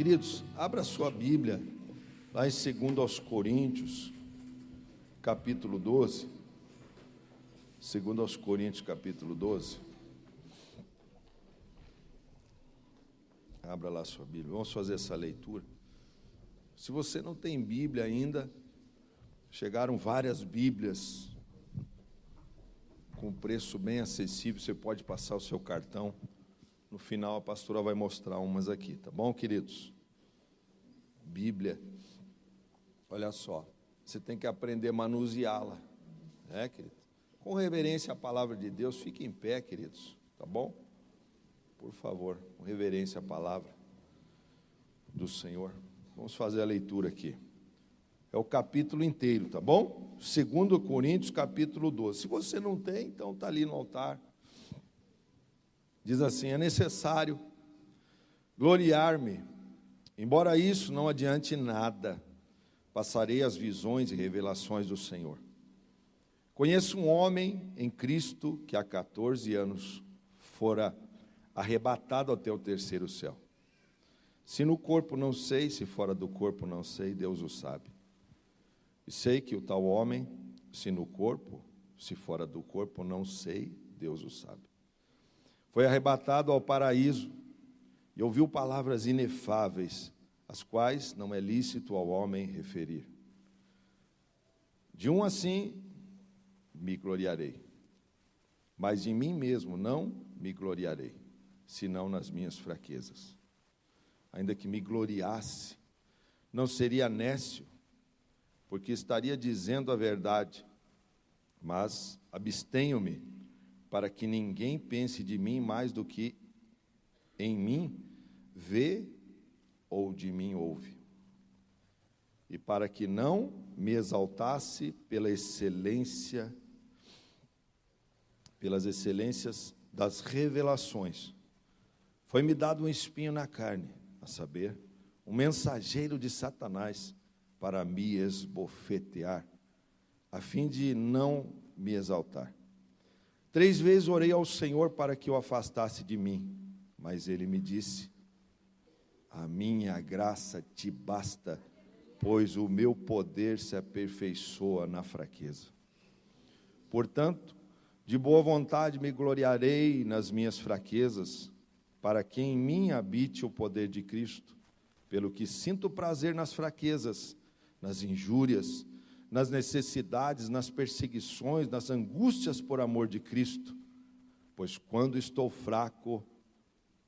Queridos, abra sua Bíblia, lá em 2 Coríntios, capítulo 12. 2 Coríntios, capítulo 12. Abra lá sua Bíblia, vamos fazer essa leitura. Se você não tem Bíblia ainda, chegaram várias Bíblias com preço bem acessível, você pode passar o seu cartão. No final a pastora vai mostrar umas aqui, tá bom, queridos? Bíblia, olha só, você tem que aprender a manuseá-la, querido? Com reverência à palavra de Deus, fique em pé, queridos, tá bom? Por favor, com reverência à palavra do Senhor. Vamos fazer a leitura aqui. É o capítulo inteiro, tá bom? 2 Coríntios, capítulo 12. Se você não tem, então está ali no altar. Diz assim: é necessário gloriar-me, embora isso não adiante nada, passarei as visões e revelações do Senhor. Conheço um homem em Cristo que há 14 anos fora arrebatado até o terceiro céu. Se no corpo não sei, se fora do corpo não sei, Deus o sabe. E sei que o tal homem, se no corpo, se fora do corpo não sei, Deus o sabe. Foi arrebatado ao paraíso e ouviu palavras inefáveis, as quais não é lícito ao homem referir. De um assim me gloriarei, mas de mim mesmo não me gloriarei, senão nas minhas fraquezas. Ainda que me gloriasse, não seria nécio, porque estaria dizendo a verdade, mas abstenho-me, para que ninguém pense de mim mais do que em mim vê ou de mim ouve, e para que não me exaltasse pelas excelências das revelações, foi-me dado um espinho na carne, a saber, um mensageiro de Satanás, para me esbofetear, a fim de não me exaltar. 3 vezes orei ao Senhor para que o afastasse de mim, mas ele me disse: a minha graça te basta, pois o meu poder se aperfeiçoa na fraqueza. Portanto, de boa vontade me gloriarei nas minhas fraquezas, para que em mim habite o poder de Cristo, pelo que sinto prazer nas fraquezas, nas injúrias, nas necessidades, nas perseguições, nas angústias por amor de Cristo, pois quando estou fraco,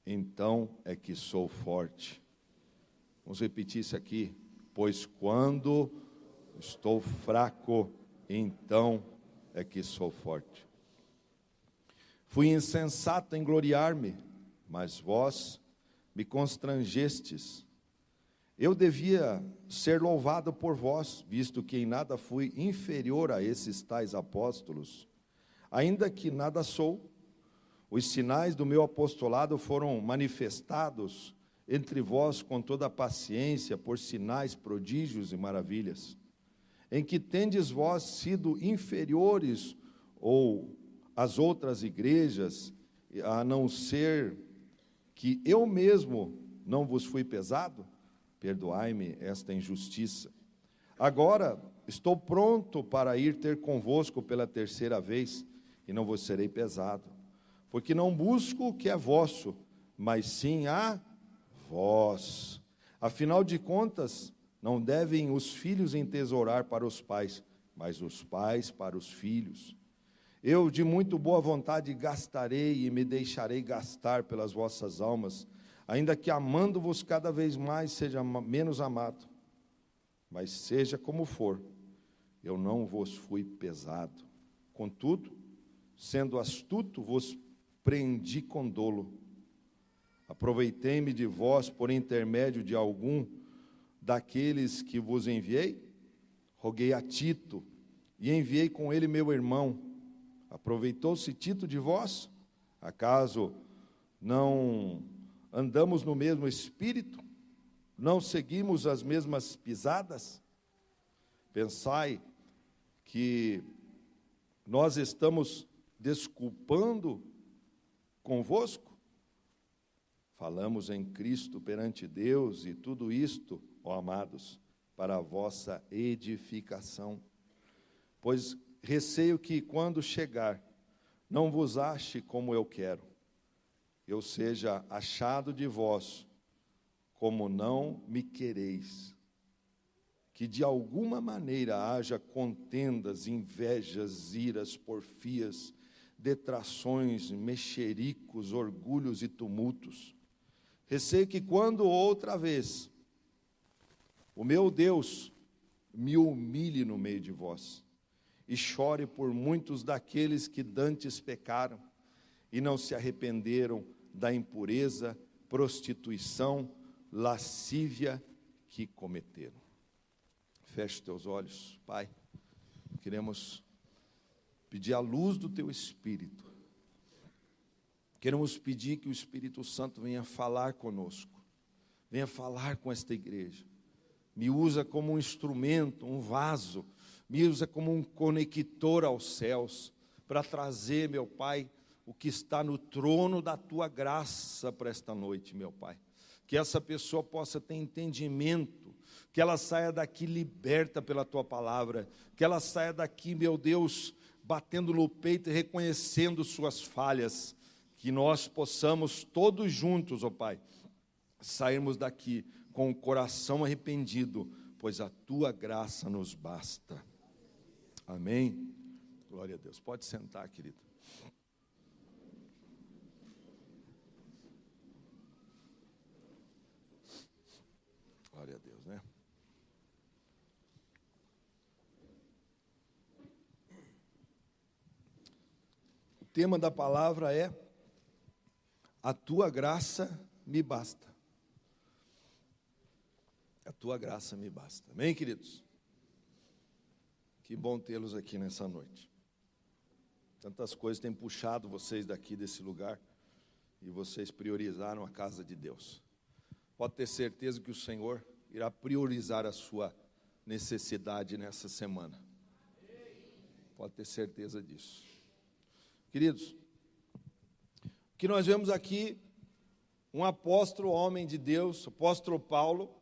então é que sou forte. Vamos repetir isso aqui. Pois quando estou fraco, então é que sou forte. Fui insensato em gloriar-me, mas vós me constrangestes. Eu devia ser louvado por vós, visto que em nada fui inferior a esses tais apóstolos, ainda que nada sou. Os sinais do meu apostolado foram manifestados entre vós com toda a paciência, por sinais, prodígios e maravilhas, em que tendes vós sido inferiores ou as outras igrejas, a não ser que eu mesmo não vos fui pesado? Perdoai-me esta injustiça. Agora estou pronto para ir ter convosco pela 3ª vez, e não vos serei pesado, porque não busco o que é vosso, mas sim a vós. Afinal de contas, não devem os filhos entesourar para os pais, mas os pais para os filhos. Eu de muito boa vontade gastarei e me deixarei gastar pelas vossas almas, ainda que amando-vos cada vez mais seja menos amado. Mas seja como for, eu não vos fui pesado. Contudo, sendo astuto, vos prendi com dolo. Aproveitei-me de vós por intermédio de algum daqueles que vos enviei. Roguei a Tito e enviei com ele meu irmão. Aproveitou-se Tito de vós? Acaso não andamos no mesmo espírito? Não seguimos as mesmas pisadas? Pensai que nós estamos desculpando convosco? falamos em Cristo perante Deus, e tudo isto, ó amados, para a vossa edificação. Pois receio que, quando chegar, não vos ache como eu quero, eu seja achado de vós, como não me quereis, que de alguma maneira haja contendas, invejas, iras, porfias, detrações, mexericos, orgulhos e tumultos. Receio que, quando outra vez o meu Deus me humilhe no meio de vós, e chore por muitos daqueles que dantes pecaram, e não se arrependeram da impureza, prostituição, lascívia que cometeram. Feche os teus olhos, Pai. Queremos pedir a luz do Teu Espírito. Queremos pedir que o Espírito Santo venha falar conosco, venha falar com esta igreja. Me usa como um instrumento, um vaso, me usa como um conector aos céus, para trazer, meu Pai, o que está no trono da Tua graça para esta noite, meu Pai. Que essa pessoa possa ter entendimento, que ela saia daqui liberta pela Tua palavra, que ela saia daqui, meu Deus, batendo no peito e reconhecendo suas falhas, que nós possamos todos juntos, ó Pai, sairmos daqui com o coração arrependido, pois a Tua graça nos basta. Amém? Glória a Deus. Pode sentar, querido. Glória a Deus, né? O tema da palavra é: a Tua graça me basta. A Tua graça me basta. Amém, queridos? Que bom tê-los aqui nessa noite. Tantas coisas têm puxado vocês daqui desse lugar, e vocês priorizaram a casa de Deus. Pode ter certeza que o Senhor irá priorizar a sua necessidade nessa semana. Pode ter certeza disso. Queridos, o que nós vemos aqui, um apóstolo, homem de Deus, o apóstolo Paulo,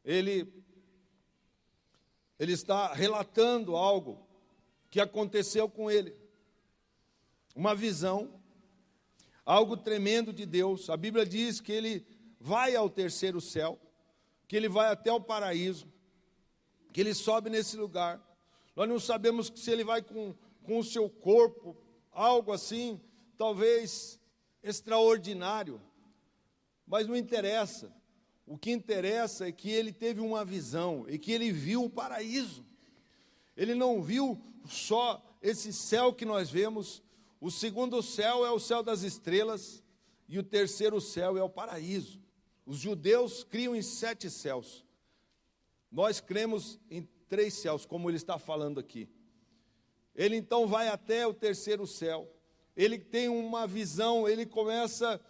ele está relatando algo que aconteceu com ele. Uma visão, algo tremendo de Deus. A Bíblia diz que ele vai ao terceiro céu, que ele vai até o paraíso, que ele sobe nesse lugar. Nós não sabemos se ele vai com o seu corpo, algo assim, talvez extraordinário, mas não interessa. O que interessa é que ele teve uma visão e que ele viu o paraíso. Ele não viu só esse céu que nós vemos. O segundo céu é o céu das estrelas e o terceiro céu é o paraíso. Os judeus criam em 7 céus. Nós cremos em 3 céus, como ele está falando aqui. Ele então vai até o terceiro céu. Ele tem uma visão, ele começa...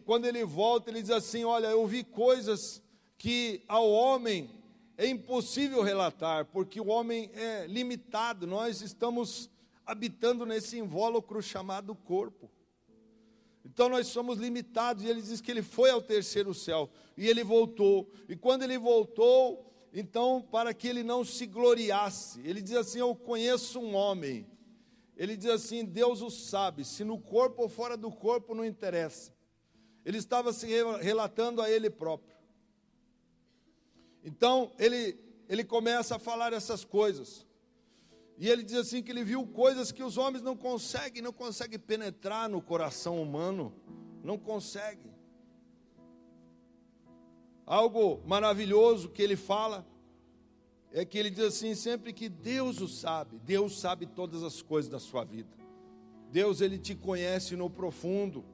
quando ele volta, ele diz assim: olha, eu vi coisas que ao homem é impossível relatar, porque o homem é limitado, nós estamos habitando nesse invólucro chamado corpo. Então nós somos limitados, e ele diz que ele foi ao terceiro céu, e ele voltou, e quando ele voltou, então para que ele não se gloriasse, ele diz assim: eu conheço um homem, ele diz assim, Deus o sabe, se no corpo ou fora do corpo não interessa. Ele estava se relatando a ele próprio. Então, ele começa a falar essas coisas. E ele diz assim que ele viu coisas que os homens não conseguem penetrar no coração humano. Não conseguem. Algo maravilhoso que ele fala é que ele diz assim, sempre que Deus o sabe, Deus sabe todas as coisas da sua vida. Deus, ele te conhece no profundo.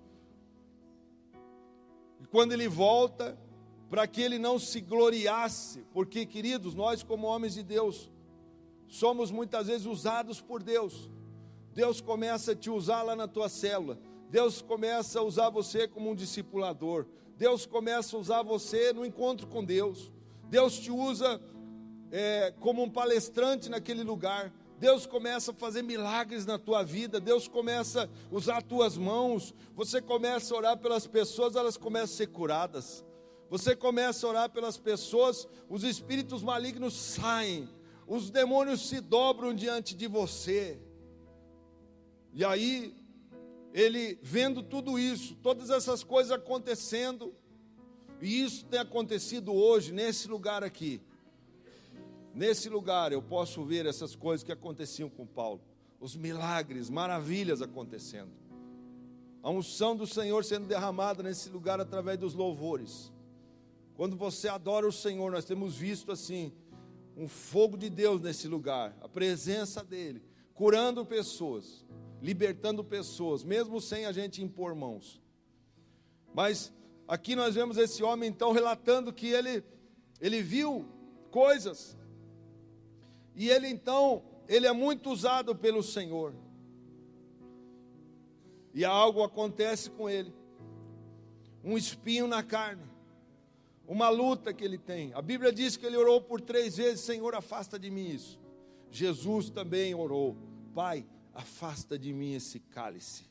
E quando ele volta, para que ele não se gloriasse, porque, queridos, nós como homens de Deus, somos muitas vezes usados por Deus. Deus começa a te usar lá na tua célula, Deus começa a usar você como um discipulador, Deus começa a usar você no encontro com Deus, Deus te usa como um palestrante naquele lugar, Deus começa a fazer milagres na tua vida, Deus começa a usar as tuas mãos, você começa a orar pelas pessoas, elas começam a ser curadas, você começa a orar pelas pessoas, os espíritos malignos saem, os demônios se dobram diante de você, e aí, ele vendo tudo isso, todas essas coisas acontecendo, e isso tem acontecido hoje, nesse lugar aqui, nesse lugar eu posso ver essas coisas que aconteciam com Paulo, os milagres, maravilhas acontecendo, a unção do Senhor sendo derramada nesse lugar através dos louvores. Quando você adora o Senhor, nós temos visto assim, um fogo de Deus nesse lugar, a presença dEle, curando pessoas, libertando pessoas, mesmo sem a gente impor mãos. Mas aqui nós vemos esse homem então relatando que ele viu coisas, e ele então, ele é muito usado pelo Senhor, e algo acontece com ele, um espinho na carne, uma luta que ele tem. A Bíblia diz que ele orou por 3 vezes, Senhor, afasta de mim isso. Jesus também orou, Pai, afasta de mim esse cálice,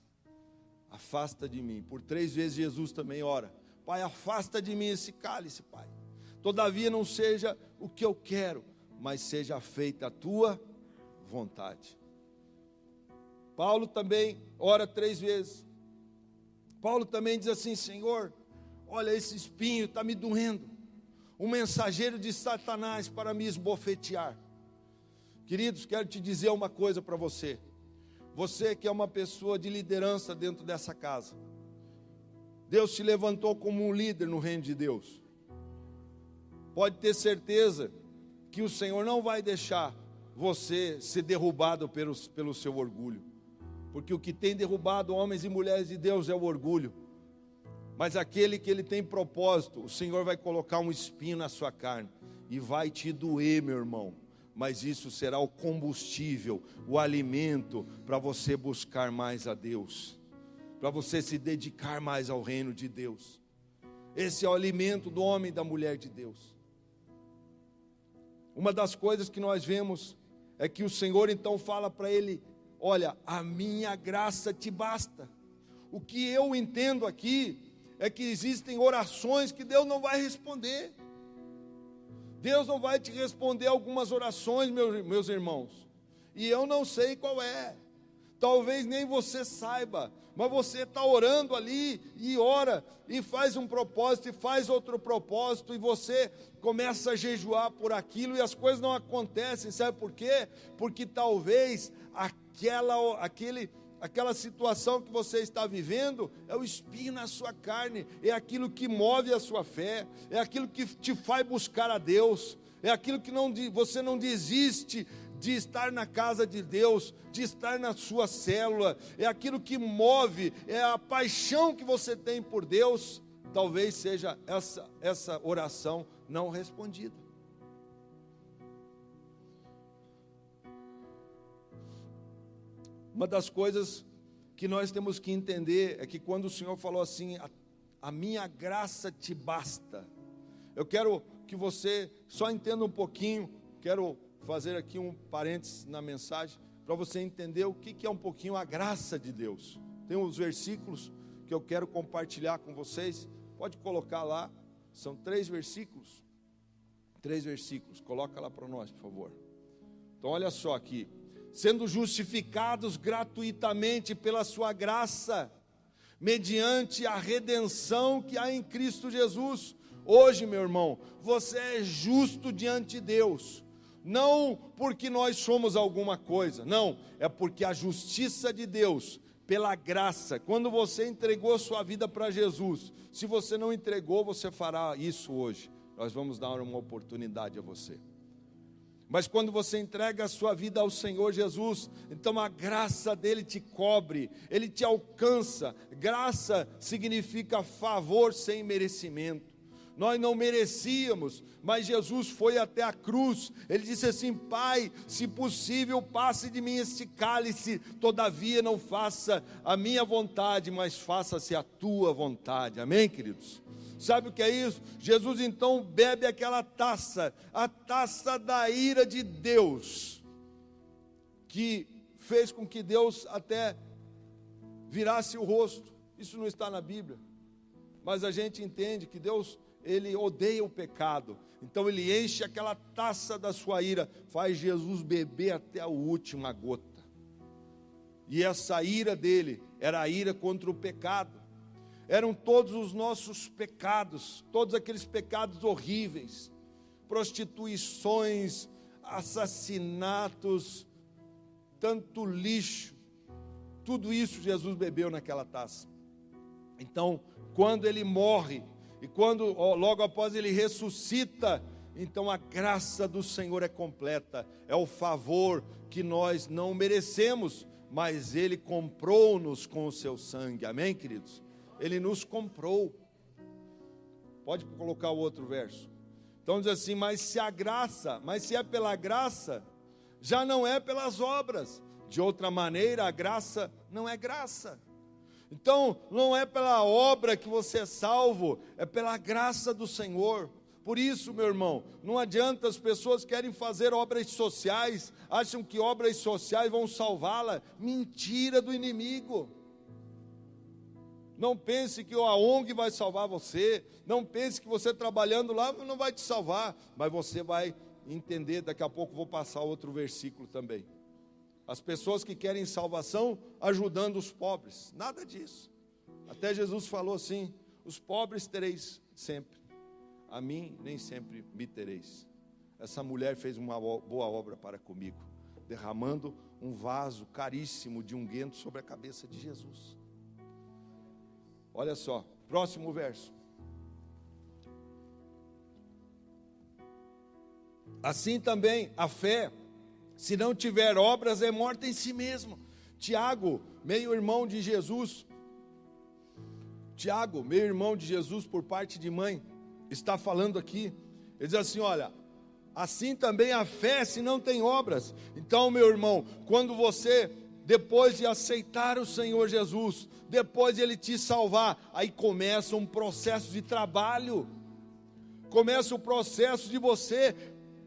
afasta de mim. Por 3 vezes Jesus também ora, Pai, afasta de mim esse cálice, Pai. Todavia não seja o que eu quero, mas seja feita a tua vontade. Paulo também ora 3 vezes. Paulo também diz assim, Senhor, olha, esse espinho está me doendo, um mensageiro de Satanás para me esbofetear. Queridos, quero te dizer uma coisa para você. Você que é uma pessoa de liderança dentro dessa casa, Deus te levantou como um líder no reino de Deus. Pode ter certeza que o Senhor não vai deixar você ser derrubado pelo seu orgulho, porque o que tem derrubado homens e mulheres de Deus é o orgulho. Mas aquele que ele tem propósito, o Senhor vai colocar um espinho na sua carne e vai te doer, meu irmão. Mas isso será o combustível, o alimento para você buscar mais a Deus, para você se dedicar mais ao reino de Deus. Esse é o alimento do homem e da mulher de Deus. Uma das coisas que nós vemos é que o Senhor então fala para ele, olha, a minha graça te basta. O que eu entendo aqui é que existem orações que Deus não vai responder. Deus não vai te responder algumas orações, meus irmãos, e eu não sei qual é, talvez nem você saiba, mas você está orando ali, e ora, e faz um propósito, e faz outro propósito, e você começa a jejuar por aquilo, e as coisas não acontecem, sabe por quê? Porque talvez aquela situação que você está vivendo é o espinho na sua carne, é aquilo que move a sua fé, é aquilo que te faz buscar a Deus, é aquilo que você não desiste de estar na casa de Deus, de estar na sua célula, é aquilo que move, é a paixão que você tem por Deus. Talvez seja essa oração não respondida. Uma das coisas que nós temos que entender é que quando o Senhor falou assim, a minha graça te basta. Eu quero que você só entenda um pouquinho, quero fazer aqui um parênteses na mensagem, para você entender o que é um pouquinho a graça de Deus. Tem uns versículos que eu quero compartilhar com vocês, pode colocar lá, são 3 versículos, 3 versículos, coloca lá para nós, por favor. Então olha só aqui, sendo justificados gratuitamente pela sua graça, mediante a redenção que há em Cristo Jesus. Hoje, meu irmão, você é justo diante de Deus, não porque nós somos alguma coisa, não, é porque a justiça de Deus, pela graça, quando você entregou sua vida para Jesus, se você não entregou, você fará isso hoje, nós vamos dar uma oportunidade a você. Mas quando você entrega a sua vida ao Senhor Jesus, então a graça dele te cobre, ele te alcança. Graça significa favor sem merecimento. Nós não merecíamos, mas Jesus foi até a cruz, ele disse assim, Pai, se possível passe de mim este cálice, todavia não faça a minha vontade, mas faça-se a tua vontade, amém, queridos? Sabe o que é isso? Jesus então bebe aquela taça, a taça da ira de Deus. que fez com que Deus até virasse o rosto. Isso não está na Bíblia, mas a gente entende que Deus, Ele odeia o pecado, então Ele enche aquela taça da sua ira, faz Jesus beber até a última gota, e essa ira dele era a ira contra o pecado, eram todos os nossos pecados, todos aqueles pecados horríveis, prostituições, assassinatos, tanto lixo, tudo isso Jesus bebeu naquela taça. Então, quando ele morre, e quando logo após ele ressuscita, então a graça do Senhor é completa, é o favor que nós não merecemos, mas Ele comprou-nos com o seu sangue, amém, queridos? Ele nos comprou. Pode colocar o outro verso. Então diz assim, mas se é pela graça, já não é pelas obras. De outra maneira, a graça não é graça. Então, não é pela obra que você é salvo, é pela graça do Senhor. Por isso, meu irmão, não adianta, as pessoas querem fazer obras sociais, acham que obras sociais vão salvá-la. Mentira do inimigo. Não pense que a ONG vai salvar você, não pense que você trabalhando lá não vai te salvar, mas você vai entender, daqui a pouco vou passar outro versículo também. As pessoas que querem salvação ajudando os pobres, nada disso. Até Jesus falou assim, os pobres tereis sempre, a mim nem sempre me tereis. Essa mulher fez uma boa obra para comigo, derramando um vaso caríssimo de unguento sobre a cabeça de Jesus. Olha só, próximo verso. Assim também a fé, se não tiver obras, é morta em si mesmo. Tiago, meio-irmão de Jesus, por parte de mãe, está falando aqui. Ele diz assim, olha, assim também a fé, se não tem obras. Então, meu irmão, quando você, depois de aceitar o Senhor Jesus, depois de Ele te salvar, aí começa um processo de trabalho, começa o processo de você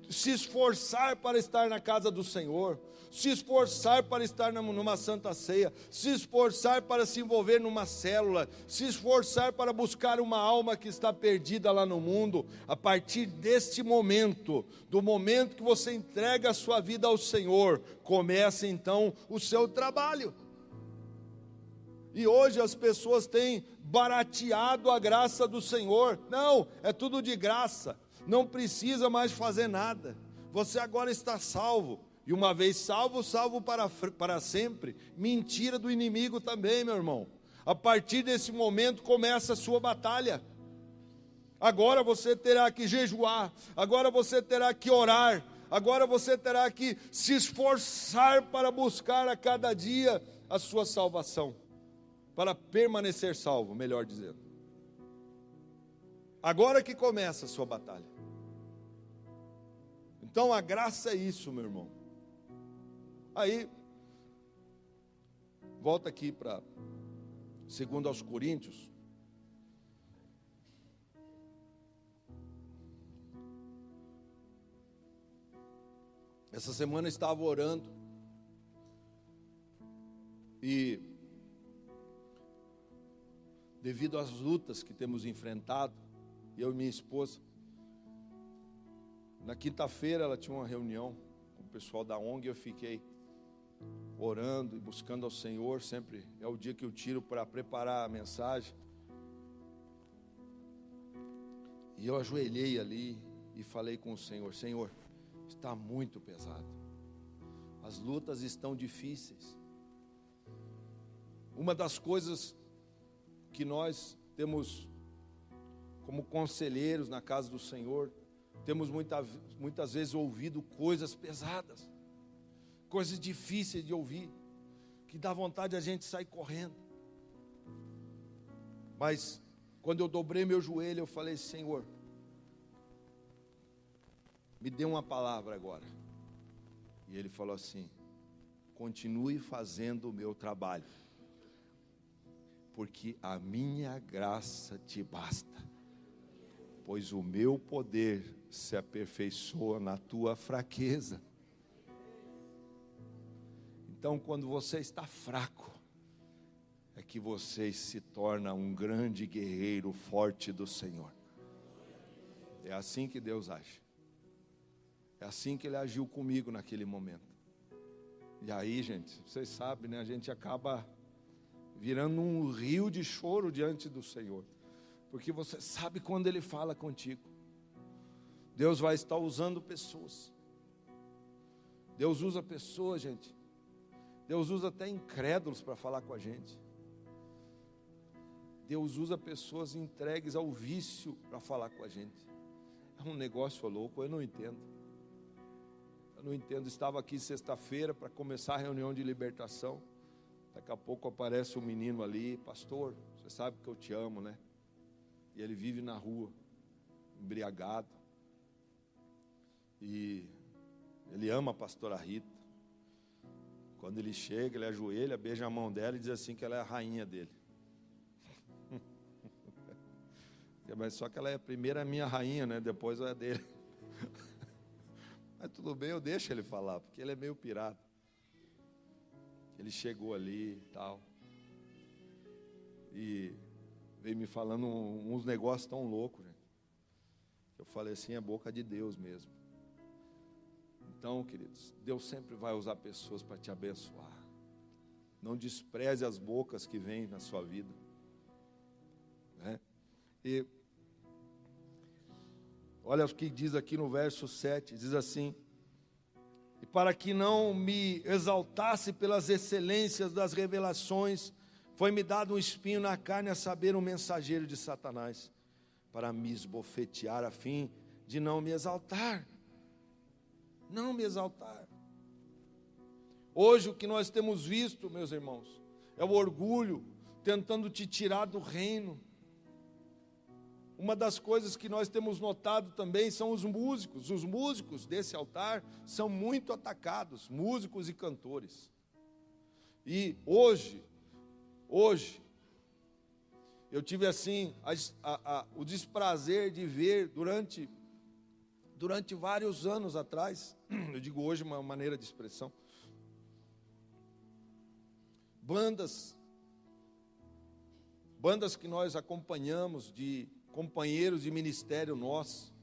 se esforçar para estar na casa do Senhor, se esforçar para estar numa santa ceia, se esforçar para se envolver numa célula, se esforçar para buscar uma alma que está perdida lá no mundo. A partir deste momento, do momento que você entrega a sua vida ao Senhor, começa então o seu trabalho. E hoje as pessoas têm barateado a graça do Senhor. Não, é tudo de graça, não precisa mais fazer nada, você agora está salvo, e uma vez salvo, salvo para sempre. Mentira do inimigo também, meu irmão. A partir desse momento começa a sua batalha. Agora você terá que jejuar, agora você terá que orar, agora você terá que se esforçar para buscar a cada dia a sua salvação, para permanecer salvo, melhor dizendo. Agora que começa a sua batalha. Então a graça é isso, meu irmão. Aí, volta aqui para 2 aos Coríntios. Essa semana eu estava orando, e devido às lutas que temos enfrentado, eu e minha esposa, na quinta-feira ela tinha uma reunião com o pessoal da ONG, eu fiquei orando e buscando ao Senhor, sempre é o dia que eu tiro para preparar a mensagem, e eu ajoelhei ali e falei com o Senhor, Senhor, está muito pesado, as lutas estão difíceis. Uma das coisas que nós temos como conselheiros na casa do Senhor, temos muitas vezes ouvido coisas pesadas, coisas difíceis de ouvir, que dá vontade a gente sair correndo. Mas quando eu dobrei meu joelho, eu falei, Senhor, me dê uma palavra agora. E Ele falou assim, continue fazendo o meu trabalho, porque a minha graça te basta, pois o meu poder se aperfeiçoa na tua fraqueza. Então, quando você está fraco, é que você se torna um grande guerreiro forte do Senhor. É assim que Deus age. É assim que Ele agiu comigo naquele momento. E aí, gente, vocês sabem, né? A gente acaba virando um rio de choro diante do Senhor. Porque você sabe quando Ele fala contigo. Deus vai estar usando pessoas. Deus usa pessoas, gente. Deus usa até incrédulos para falar com a gente. Deus usa pessoas entregues ao vício para falar com a gente. É um negócio louco, eu não entendo. Eu não entendo. Estava aqui sexta-feira para começar a reunião de libertação. Daqui a pouco aparece um menino ali: pastor, você sabe que eu te amo, né? E ele vive na rua, embriagado. E ele ama a pastora Rita. Quando ele chega, ele ajoelha, beija a mão dela e diz assim que ela é a rainha dele. Mas só que ela é primeiro a minha rainha, né? Depois é a dele. Mas tudo bem, eu deixo ele falar, porque ele é meio pirata. Ele chegou ali e tal. E veio me falando uns negócios tão loucos, gente. Eu falei assim, é boca de Deus mesmo. Então, queridos, Deus sempre vai usar pessoas para te abençoar. Não despreze as bocas que vêm na sua vida, né? E olha o que diz aqui no verso 7, diz assim: e para que não me exaltasse pelas excelências das revelações, foi-me dado um espinho na carne, a saber, um mensageiro de Satanás, para me esbofetear, a fim de não me exaltar. Não me exaltar. Hoje o que nós temos visto, meus irmãos, é o orgulho tentando te tirar do reino. Uma das coisas que nós temos notado também são os músicos. Os músicos desse altar são muito atacados, músicos e cantores. E hoje, eu tive assim o desprazer de ver durante vários anos atrás, eu digo hoje uma maneira de expressão, bandas que nós acompanhamos, de companheiros de ministério nosso,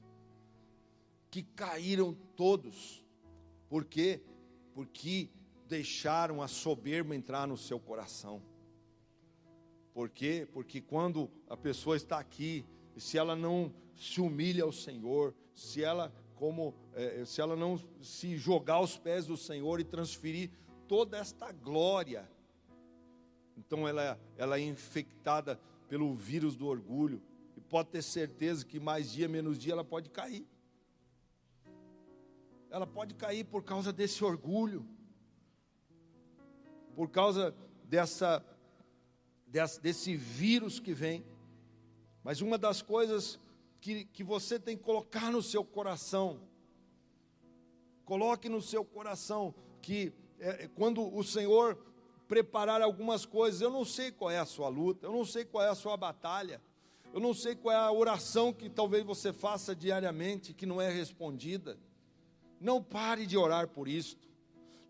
que caíram todos. Por quê? Porque deixaram a soberba entrar no seu coração. Por quê? Porque quando a pessoa está aqui, se ela não se humilha ao Senhor, se ela não se jogar aos pés do Senhor e transferir toda esta glória, então ela é infectada pelo vírus do orgulho, e pode ter certeza que mais dia, menos dia, ela pode cair. Ela pode cair por causa desse orgulho, por causa desse vírus que vem. Mas uma das coisas que você tem que colocar no seu coração, coloque no seu coração, que quando o Senhor preparar algumas coisas, eu não sei qual é a sua luta, eu não sei qual é a sua batalha, eu não sei qual é a oração que talvez você faça diariamente, que não é respondida. Não pare de orar por isto.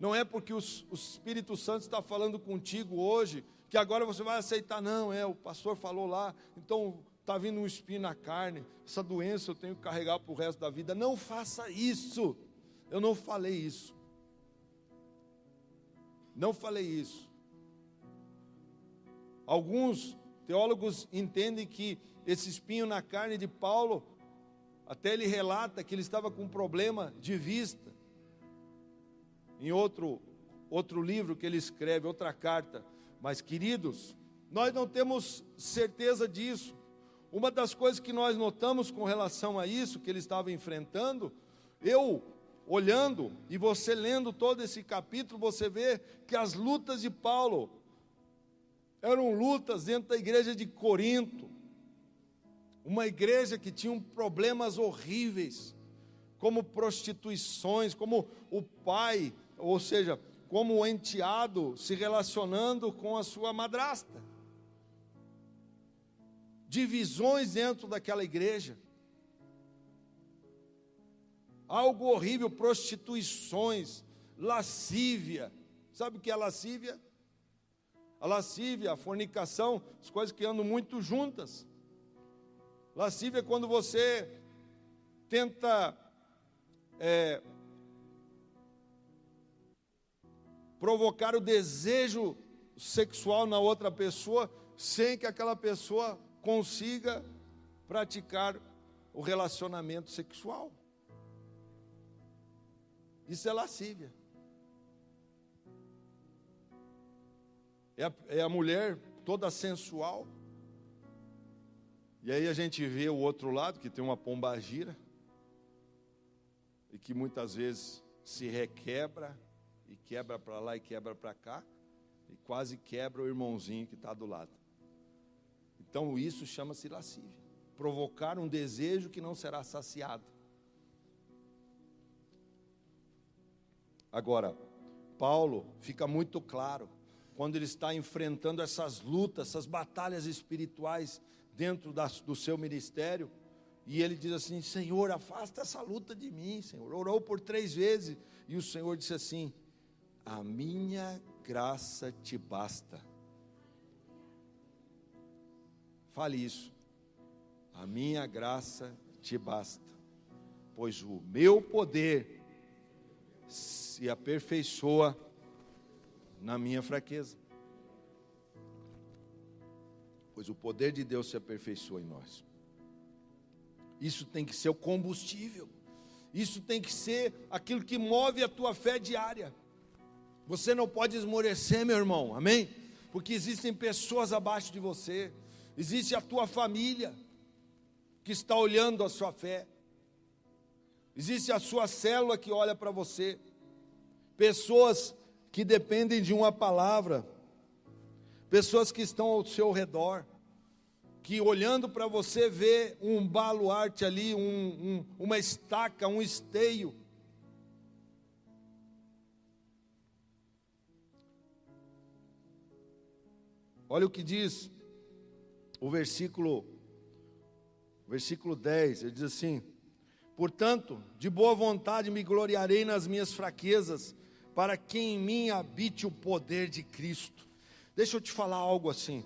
Não é porque o Espírito Santo está falando contigo hoje, que agora você vai aceitar. Não, o pastor falou lá, então está vindo um espinho na carne, essa doença eu tenho que carregar para o resto da vida. Não faça isso. Eu não falei isso. Não falei isso. Alguns teólogos entendem que esse espinho na carne de Paulo, até ele relata que ele estava com um problema de vista. Em outro livro que ele escreve, outra carta. Mas, queridos, nós não temos certeza disso. Uma das coisas que nós notamos com relação a isso que ele estava enfrentando, eu olhando e você lendo todo esse capítulo, você vê que as lutas de Paulo eram lutas dentro da igreja de Corinto, uma igreja que tinha problemas horríveis, como prostituições, como o pai, ou seja, como o enteado se relacionando com a sua madrasta, divisões dentro daquela igreja, algo horrível, prostituições, lascívia, Sabe o que é lascívia? A lascívia, a fornicação, as coisas que andam muito juntas. Lascívia é quando você tenta provocar o desejo sexual na outra pessoa, sem que aquela pessoa consiga praticar o relacionamento sexual. Isso é lascívia. É a mulher toda sensual. E aí a gente vê o outro lado, que tem uma pombagira, e que muitas vezes se requebra, e quebra para lá e quebra para cá, e quase quebra o irmãozinho que está do lado. Então isso chama-se lascívia. Provocar um desejo que não será saciado. Agora, Paulo fica muito claro, quando ele está enfrentando essas lutas, essas batalhas espirituais dentro do seu ministério, e ele diz assim: Senhor, afasta essa luta de mim, Senhor. Orou por 3 vezes, e o Senhor disse assim: a minha graça te basta. Fale isso. A minha graça te basta, pois o meu poder se aperfeiçoa na minha fraqueza. Pois o poder de Deus se aperfeiçoa em nós. Isso tem que ser o combustível. Isso tem que ser aquilo que move a tua fé diária. Você não pode esmorecer, meu irmão, amém? Porque existem pessoas abaixo de você. Existe a tua família que está olhando a sua fé. Existe a sua célula que olha para você. Pessoas que dependem de uma palavra. Pessoas que estão ao seu redor, que olhando para você vê um baluarte ali, uma estaca, um esteio. Olha o que diz o versículo 10, ele diz assim: portanto, de boa vontade me gloriarei nas minhas fraquezas, para que em mim habite o poder de Cristo. Deixa eu te falar algo assim.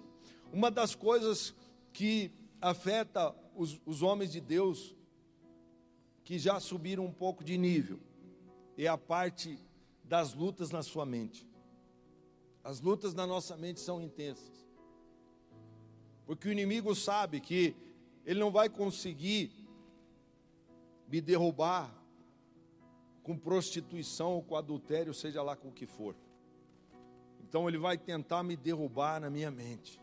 Uma das coisas que afeta os homens de Deus, que já subiram um pouco de nível, é a parte das lutas na sua mente. As lutas na nossa mente são intensas, porque o inimigo sabe que ele não vai conseguir me derrubar com prostituição ou com adultério, seja lá com o que for. Então ele vai tentar me derrubar na minha mente.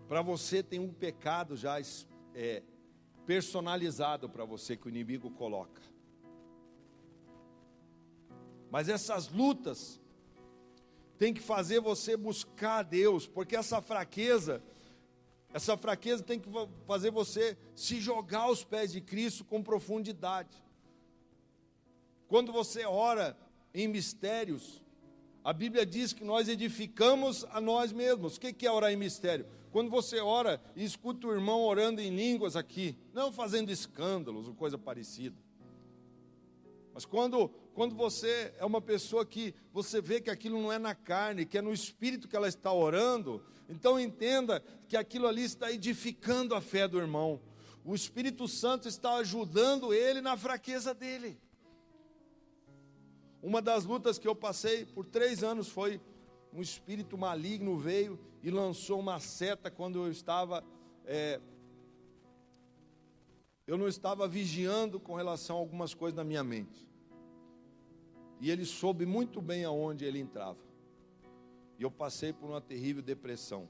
Para você tem um pecado já personalizado para você que o inimigo coloca. Mas essas lutas tem que fazer você buscar a Deus, porque essa fraqueza tem que fazer você se jogar aos pés de Cristo com profundidade. Quando você ora em mistérios, a Bíblia diz que nós edificamos a nós mesmos. O que é orar em mistério? Quando você ora e escuta o irmão orando em línguas aqui, não fazendo escândalos ou coisa parecida, mas quando você é uma pessoa que você vê que aquilo não é na carne, que é no espírito que ela está orando, então entenda que aquilo ali está edificando a fé do irmão. O Espírito Santo está ajudando ele na fraqueza dele. Uma das lutas que eu passei por 3 anos foi um espírito maligno veio e lançou uma seta quando eu não estava vigiando com relação a algumas coisas na minha mente. E ele soube muito bem aonde ele entrava. E eu passei por uma terrível depressão.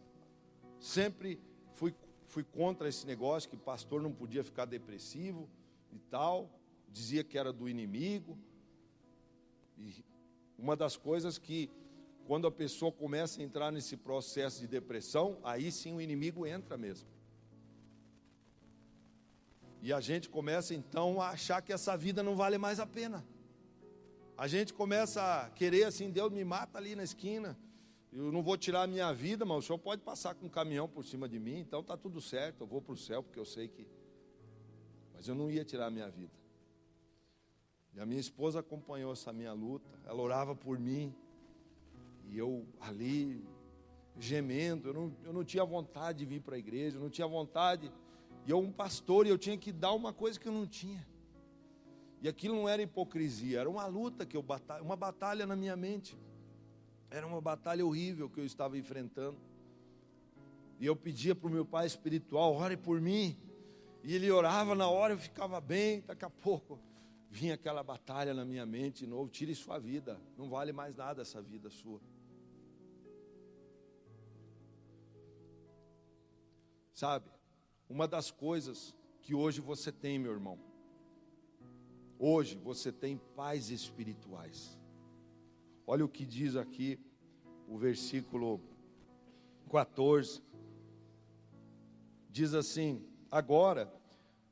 Sempre fui contra esse negócio, que pastor não podia ficar depressivo e tal. Dizia que era do inimigo. E uma das coisas que, quando a pessoa começa a entrar nesse processo de depressão, aí sim o inimigo entra mesmo. E a gente começa então a achar que essa vida não vale mais a pena. A gente começa a querer assim: Deus me mata ali na esquina, eu não vou tirar a minha vida, mas o Senhor pode passar com um caminhão por cima de mim, então está tudo certo, eu vou para o céu, porque eu sei que... Mas eu não ia tirar a minha vida. E a minha esposa acompanhou essa minha luta, ela orava por mim, e eu ali, gemendo, eu não tinha vontade de vir para a igreja, eu não tinha vontade, e eu um pastor, e eu tinha que dar uma coisa que eu não tinha, e aquilo não era hipocrisia, era uma luta que uma batalha na minha mente, era uma batalha horrível que eu estava enfrentando, e eu pedia para o meu pai espiritual, ore por mim, e ele orava, na hora eu ficava bem, daqui a pouco vinha aquela batalha na minha mente de novo, tire sua vida, não vale mais nada essa vida sua. Sabe, uma das coisas que hoje você tem, meu irmão, hoje você tem pais espirituais. Olha o que diz aqui o versículo 14, diz assim: agora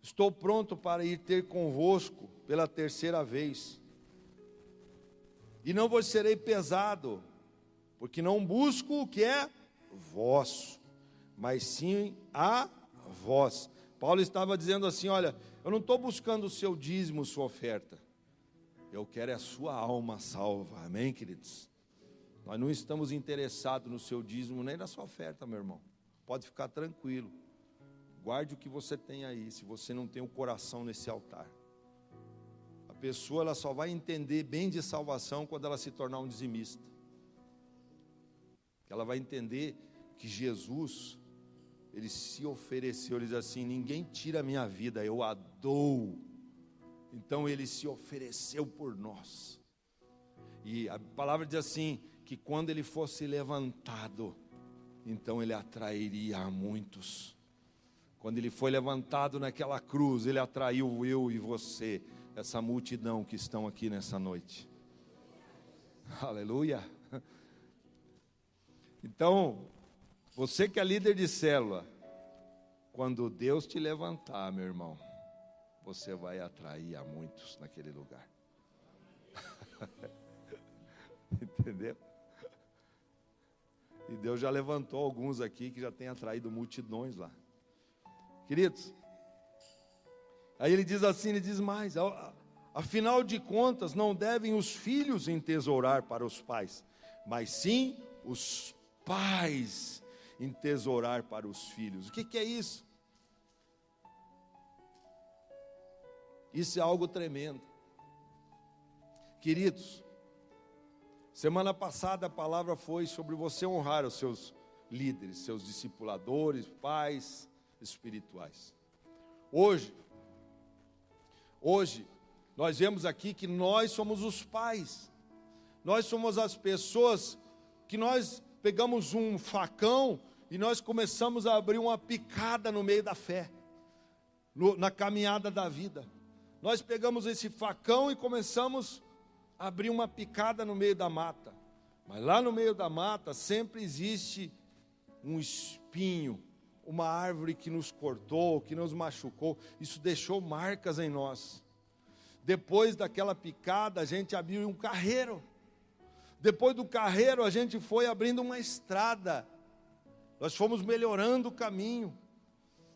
estou pronto para ir ter convosco pela terceira vez, e não vos serei pesado, porque não busco o que é vosso, mas sim a vós. Paulo estava dizendo assim: olha, eu não estou buscando o seu dízimo, sua oferta, eu quero a sua alma salva, amém, queridos? Nós não estamos interessados no seu dízimo, nem na sua oferta, meu irmão, pode ficar tranquilo, guarde o que você tem aí, se você não tem o coração nesse altar. A pessoa, ela só vai entender bem de salvação quando ela se tornar um dizimista. Ela vai entender que Jesus, ele se ofereceu, ele diz assim: ninguém tira a minha vida, eu a dou. Então ele se ofereceu por nós. E a palavra diz assim, que quando ele fosse levantado, então ele atrairia a muitos. Quando ele foi levantado naquela cruz, ele atraiu eu e você, essa multidão que estão aqui nessa noite. Aleluia. Então, você que é líder de célula, quando Deus te levantar, meu irmão, você vai atrair a muitos naquele lugar. Entendeu? E Deus já levantou alguns aqui que já tem atraído multidões lá. Queridos, aí ele diz assim, ele diz mais: afinal de contas, não devem os filhos entesourar para os pais, mas sim os pais entesourar para os filhos. O que é isso? Isso é algo tremendo. Queridos, semana passada a palavra foi sobre você honrar os seus líderes, seus discipuladores, pais espirituais. Hoje, nós vemos aqui que nós somos os pais. Nós somos as pessoas que nós pegamos um facão e nós começamos a abrir uma picada no meio da fé, na caminhada da vida. Nós pegamos esse facão e começamos a abrir uma picada no meio da mata. Mas lá no meio da mata sempre existe um espinho, uma árvore que nos cortou, que nos machucou. Isso deixou marcas em nós. Depois daquela picada, a gente abriu um carreiro. Depois do carreiro, a gente foi abrindo uma estrada. Nós fomos melhorando o caminho.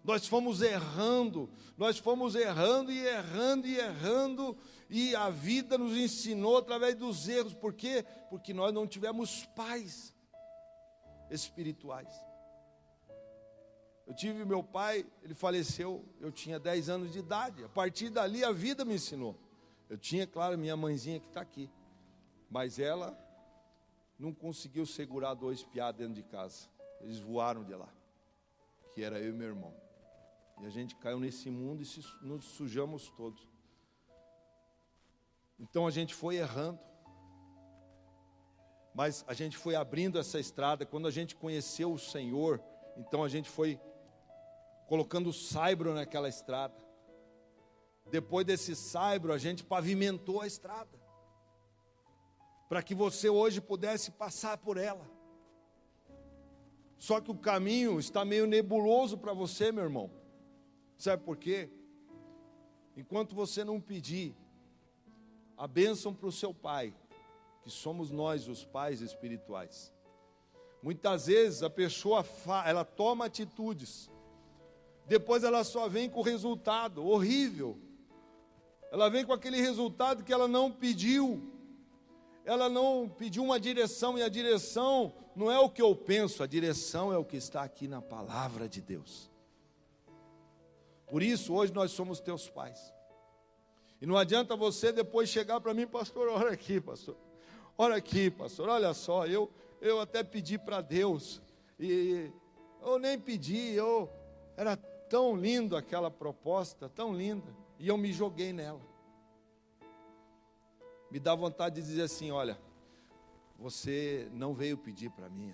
Nós fomos errando e errando e errando, e a vida nos ensinou através dos erros. Por quê? Porque nós não tivemos pais espirituais. Eu tive meu pai, ele faleceu, eu tinha 10 anos de idade. A partir dali a vida me ensinou. Eu tinha, claro, minha mãezinha que está aqui, mas ela não conseguiu segurar 2 piá dentro de casa. Eles voaram de lá, que era eu e meu irmão. E a gente caiu nesse mundo e nos sujamos todos. Então a gente foi errando, mas a gente foi abrindo essa estrada. Quando a gente conheceu o Senhor, então a gente foi colocando saibro naquela estrada. Depois desse saibro, a gente pavimentou a estrada, para que você hoje pudesse passar por ela. Só que o caminho está meio nebuloso para você, meu irmão. Sabe por quê? Enquanto você não pedir a bênção para o seu pai, que somos nós os pais espirituais, muitas vezes a pessoa ela toma atitudes, depois ela só vem com o resultado horrível. Ela vem com aquele resultado que ela não pediu. Ela não pediu uma direção, e a direção não é o que eu penso, a direção é o que está aqui na palavra de Deus. Por isso, hoje nós somos teus pais. E não adianta você depois chegar para mim, pastor, olha aqui, pastor. Olha aqui, pastor, olha só, eu até pedi para Deus, e eu nem pedi, era tão lindo aquela proposta, tão linda, e eu me joguei nela. Me dá vontade de dizer assim, olha, você não veio pedir para mim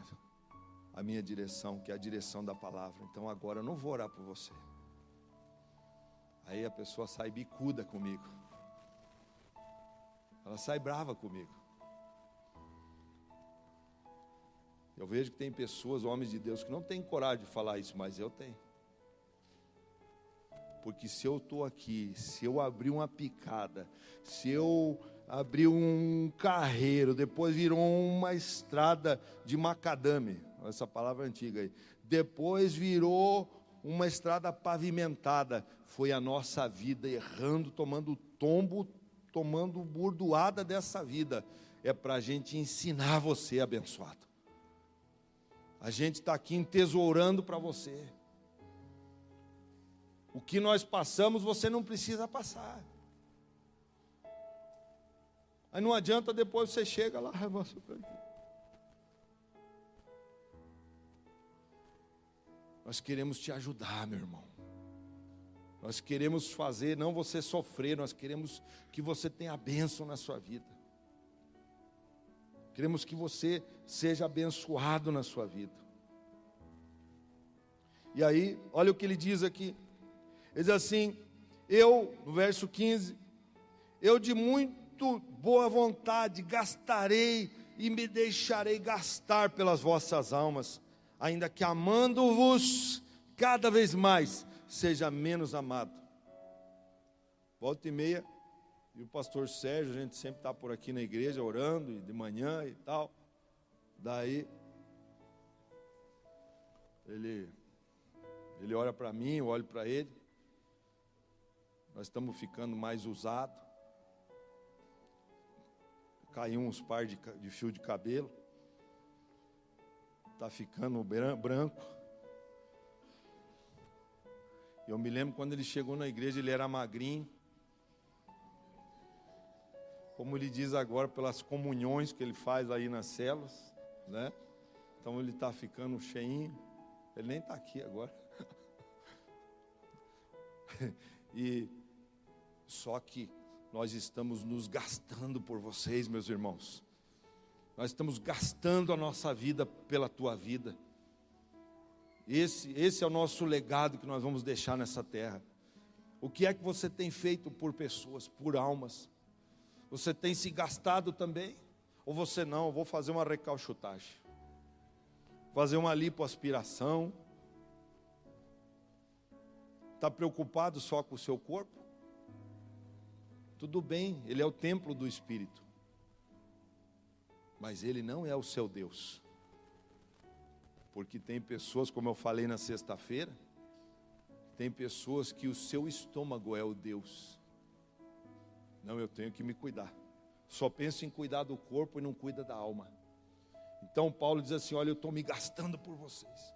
a minha direção, que é a direção da palavra, então agora eu não vou orar por você. Aí a pessoa sai bicuda comigo, ela sai brava comigo. Eu vejo que tem pessoas, homens de Deus, que não têm coragem de falar isso, mas eu tenho. Porque se eu estou aqui, se eu abrir uma picada, se eu abrir um carreiro, depois virou uma estrada de macadame, essa palavra antiga aí, depois virou uma estrada pavimentada, foi a nossa vida errando, tomando tombo, tomando burdoada dessa vida, é para a gente ensinar você, abençoado. A gente está aqui entesourando para você. O que nós passamos, você não precisa passar. Aí não adianta, depois você chega lá, nós queremos te ajudar, meu irmão. Nós queremos fazer, não você sofrer, nós queremos que você tenha a bênção na sua vida. Queremos que você seja abençoado na sua vida. E aí, olha o que ele diz aqui. Ele diz assim, no verso 15, eu de muito boa vontade gastarei e me deixarei gastar pelas vossas almas, ainda que amando-vos cada vez mais, seja menos amado. Volta e meia, e o pastor Sérgio, a gente sempre está por aqui na igreja orando, de manhã e tal. Daí, ele olha para mim, eu olho para ele. Nós estamos ficando mais usados. Caiu uns par de fio de cabelo. Está ficando branco. Eu me lembro quando ele chegou na igreja, ele era magrinho. Como ele diz agora, pelas comunhões que ele faz aí nas células, né? Então ele está ficando cheinho. Ele nem está aqui agora. E só que nós estamos nos gastando por vocês, meus irmãos. Nós estamos gastando a nossa vida pela tua vida. Esse é o nosso legado que nós vamos deixar nessa terra. O que é que você tem feito por pessoas, por almas? Você tem se gastado também? Ou você não? Eu vou fazer uma recalchutagem, fazer uma lipoaspiração. Está preocupado só com o seu corpo? Tudo bem, ele é o templo do Espírito, mas ele não é o seu Deus. Porque tem pessoas, como eu falei na sexta-feira, tem pessoas que o seu estômago é o Deus. Não, eu tenho que me cuidar. Só penso em cuidar do corpo e não cuida da alma. Então Paulo diz assim, olha, eu estou me gastando por vocês.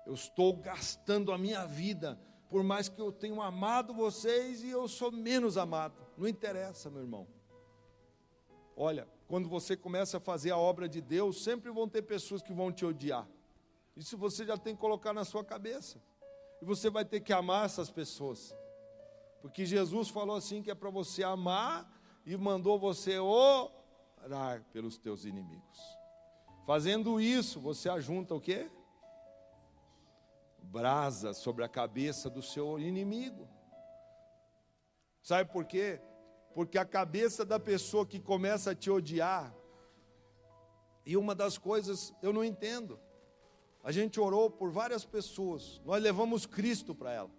Eu estou gastando a minha vida, por mais que eu tenha amado vocês e eu sou menos amado. Não interessa, meu irmão. Olha, quando você começa a fazer a obra de Deus, sempre vão ter pessoas que vão te odiar. Isso você já tem que colocar na sua cabeça. E você vai ter que amar essas pessoas. Porque Jesus falou assim que é para você amar e mandou você orar pelos teus inimigos. Fazendo isso, você ajunta o quê? Brasa sobre a cabeça do seu inimigo. Sabe por quê? Porque a cabeça da pessoa que começa a te odiar, e uma das coisas eu não entendo, a gente orou por várias pessoas, nós levamos Cristo para ela,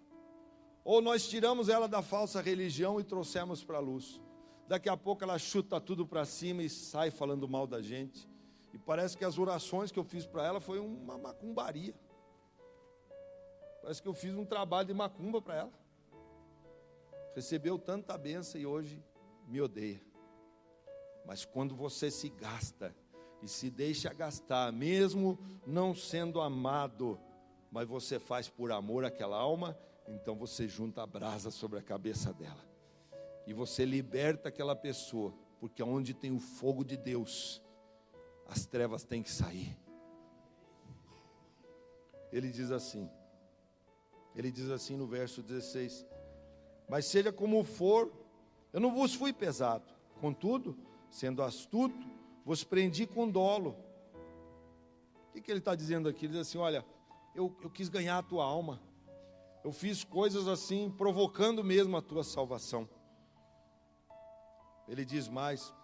ou nós tiramos ela da falsa religião e trouxemos para a luz. Daqui a pouco ela chuta tudo para cima e sai falando mal da gente, e parece que as orações que eu fiz para ela foi uma macumbaria. Parece que eu fiz um trabalho de macumba para ela. recebeu tanta bênção e hoje me odeia. Mas quando você se gasta e se deixa gastar, mesmo não sendo amado, mas você faz por amor àquela alma, então você junta a brasa sobre a cabeça dela. E você liberta aquela pessoa, porque onde tem o fogo de Deus, as trevas têm que sair. Ele diz assim no verso 16: mas seja como for, eu não vos fui pesado, contudo, sendo astuto, vos prendi com dolo. O que ele está dizendo aqui? Ele diz assim: olha, eu quis ganhar a tua alma, eu fiz coisas assim, provocando mesmo a tua salvação. Ele diz mais: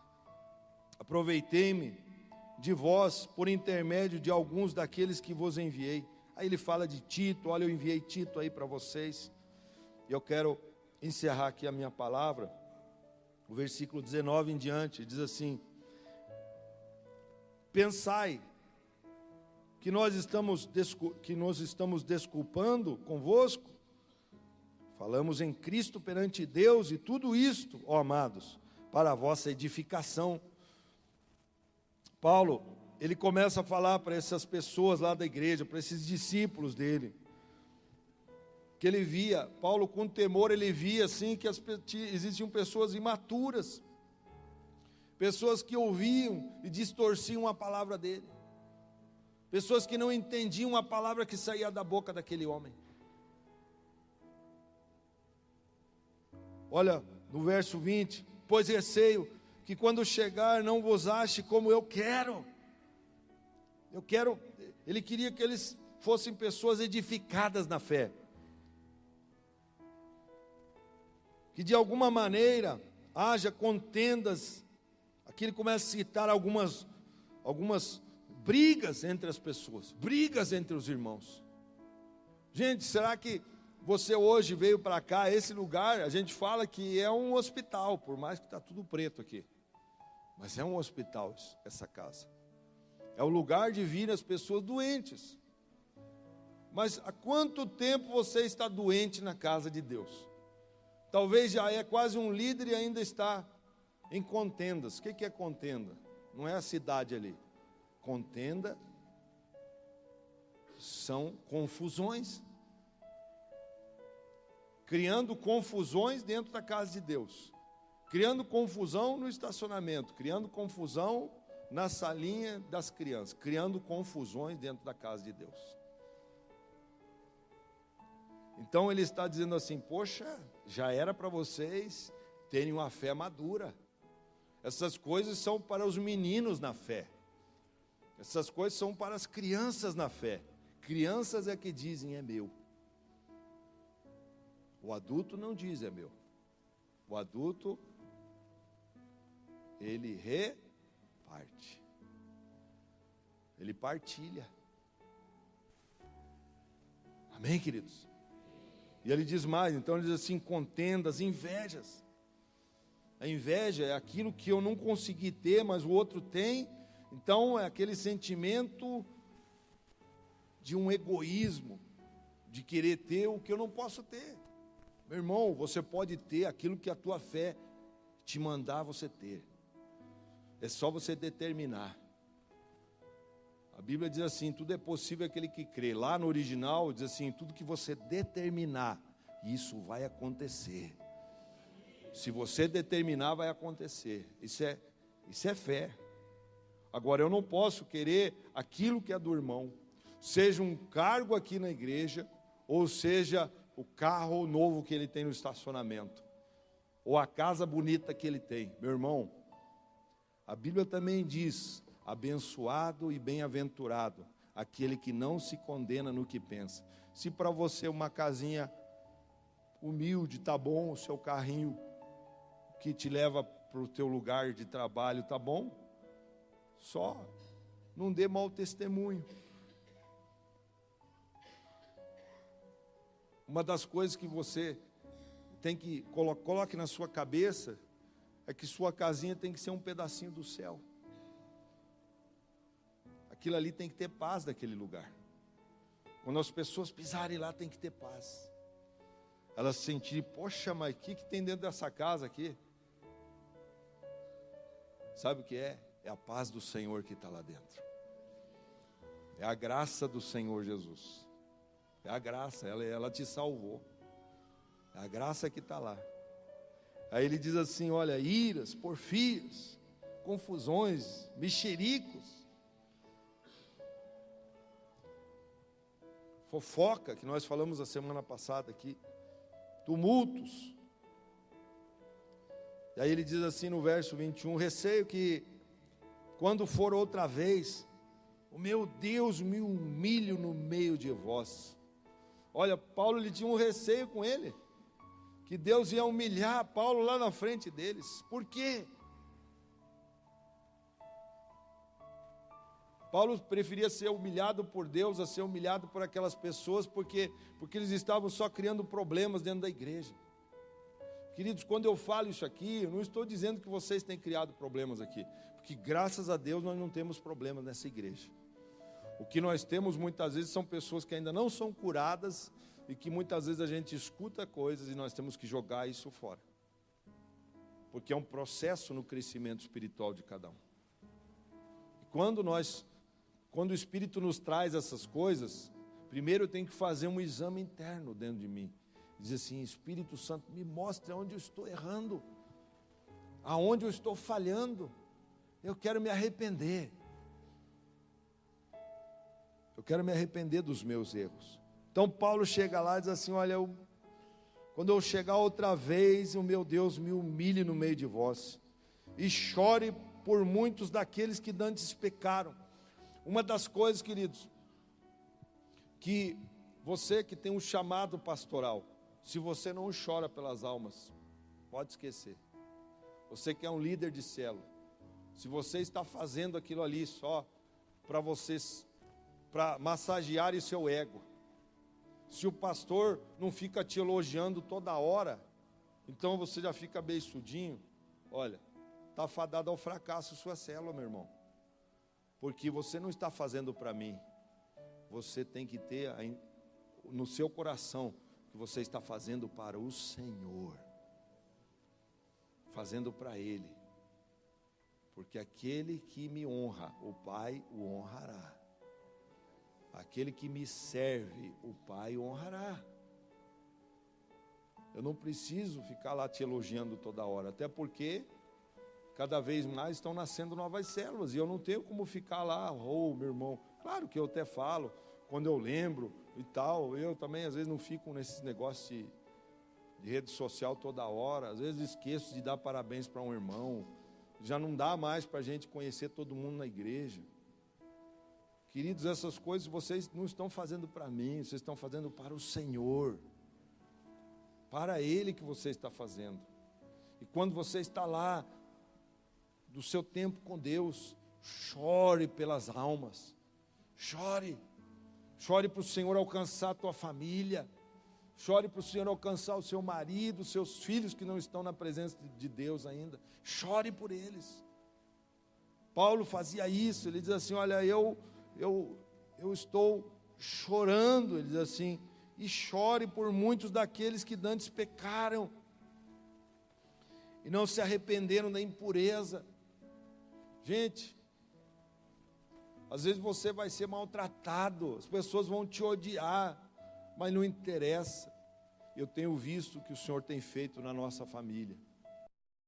aproveitei-me de vós por intermédio de alguns daqueles que vos enviei. Aí ele fala de Tito. Olha, eu enviei Tito aí para vocês. E eu quero encerrar aqui a minha palavra. O versículo 19 em diante diz assim: pensai que nós estamos desculpando convosco? Falamos em Cristo perante Deus, e tudo isto, ó amados, para a vossa edificação. Paulo, ele começa a falar para essas pessoas lá da igreja, para esses discípulos dele, que ele via, Paulo com temor, ele via assim que existiam pessoas imaturas, pessoas que ouviam e distorciam a palavra dele, pessoas que não entendiam a palavra que saía da boca daquele homem. Olha, no verso 20, pois receio que quando chegar não vos ache como eu quero. Ele queria que eles fossem pessoas edificadas na fé, que de alguma maneira haja contendas. Aqui ele começa a citar algumas brigas entre as pessoas, brigas entre os irmãos. Gente, será que você hoje veio para cá, esse lugar, a gente fala que é um hospital, por mais que está tudo preto aqui, mas é um hospital essa casa. É o lugar de vir as pessoas doentes. Mas há quanto tempo você está doente na casa de Deus? Talvez já é quase um líder e ainda está em contendas. O que é contenda? Não é a cidade ali. Contenda são confusões. Criando confusões dentro da casa de Deus. Criando confusão no estacionamento. Criando confusão na salinha das crianças. Criando confusões dentro da casa de Deus. Então ele está dizendo assim: poxa, já era para vocês terem uma fé madura. Essas coisas são para os meninos na fé. Essas coisas são para as crianças na fé. Crianças é que dizem é meu. O adulto não diz é meu. O adulto, ele reparte. Ele partilha. Amém, queridos? E ele diz mais, então ele diz assim: contendas, invejas. A inveja é aquilo que eu não consegui ter, mas o outro tem. Então é aquele sentimento de um egoísmo, de querer ter o que eu não posso ter. Meu irmão, você pode ter aquilo que a tua fé te mandar você ter. É só você determinar. A Bíblia diz assim: tudo é possível aquele que crê. Lá no original diz assim: tudo que você determinar, isso vai acontecer. Se você determinar, vai acontecer. Isso é fé. Agora, eu não posso querer aquilo que é do irmão, seja um cargo aqui na igreja, ou seja o carro novo que ele tem no estacionamento, ou a casa bonita que ele tem. Meu irmão, a Bíblia também diz: abençoado e bem-aventurado aquele que não se condena no que pensa. Se para você uma casinha humilde está bom, o seu carrinho que te leva para o teu lugar de trabalho está bom, só não dê mau testemunho. Uma das coisas que você tem que coloque na sua cabeça é que sua casinha tem que ser um pedacinho do céu. Aquilo ali tem que ter paz daquele lugar. Quando as pessoas pisarem lá, tem que ter paz. elas sentirem, poxa, mas o que tem dentro dessa casa aqui? Sabe o que é? É a paz do Senhor que está lá dentro. É a graça do Senhor Jesus. É a graça, ela te salvou. É a graça que está lá. Aí ele diz assim, olha, iras, porfias, confusões, mexericos, fofoca, que nós falamos a semana passada aqui, tumultos. E aí ele diz assim no verso 21, receio que quando for outra vez, o meu Deus me humilhe no meio de vós. Olha, Paulo, ele tinha um receio com ele, que Deus ia humilhar Paulo lá na frente deles. Por quê? Paulo preferia ser humilhado por Deus a ser humilhado por aquelas pessoas, porque eles estavam só criando problemas dentro da igreja. Queridos, quando eu falo isso aqui, eu não estou dizendo que vocês têm criado problemas aqui, porque graças a Deus nós não temos problemas nessa igreja. O que nós temos muitas vezes são pessoas que ainda não são curadas e que muitas vezes a gente escuta coisas e nós temos que jogar isso fora. Porque é um processo no crescimento espiritual de cada um. E quando o Espírito nos traz essas coisas, primeiro eu tenho que fazer um exame interno dentro de mim. Diz assim, Espírito Santo, me mostre onde eu estou errando, aonde eu estou falhando, eu quero me arrepender. Eu quero me arrepender dos meus erros. Então Paulo chega lá e diz assim, olha, quando eu chegar outra vez, o meu Deus me humilhe no meio de vós, e chore por muitos daqueles que dantes pecaram. Uma das coisas, queridos, que você que tem um chamado pastoral, se você não chora pelas almas, pode esquecer. Você que é um líder de célula, se você está fazendo aquilo ali só para massagear o seu ego, se o pastor não fica te elogiando toda hora, então você já fica beiçudinho, olha, está fadado ao fracasso sua célula, meu irmão. Porque você não está fazendo para mim, você tem que ter no seu coração que você está fazendo para o Senhor, fazendo para Ele, porque aquele que me honra, o Pai o honrará, aquele que me serve, o Pai o honrará. Eu não preciso ficar lá te elogiando toda hora, até porque cada vez mais estão nascendo novas células, e eu não tenho como ficar lá, meu irmão, claro que eu até falo, quando eu lembro e tal, eu também às vezes não fico nesses negócios de rede social toda hora, às vezes esqueço de dar parabéns para um irmão, já não dá mais para a gente conhecer todo mundo na igreja. Queridos, essas coisas vocês não estão fazendo para mim, vocês estão fazendo para o Senhor, para Ele que você está fazendo. E quando você está lá, do seu tempo com Deus, chore pelas almas, chore para o Senhor alcançar a tua família, chore para o Senhor alcançar o seu marido, os seus filhos que não estão na presença de Deus ainda, chore por eles. Paulo fazia isso, ele diz assim, olha, eu estou chorando, ele diz assim, e chore por muitos daqueles que dantes pecaram, e não se arrependeram da impureza. Gente, às vezes você vai ser maltratado, as pessoas vão te odiar, mas não interessa. Eu tenho visto o que o Senhor tem feito na nossa família.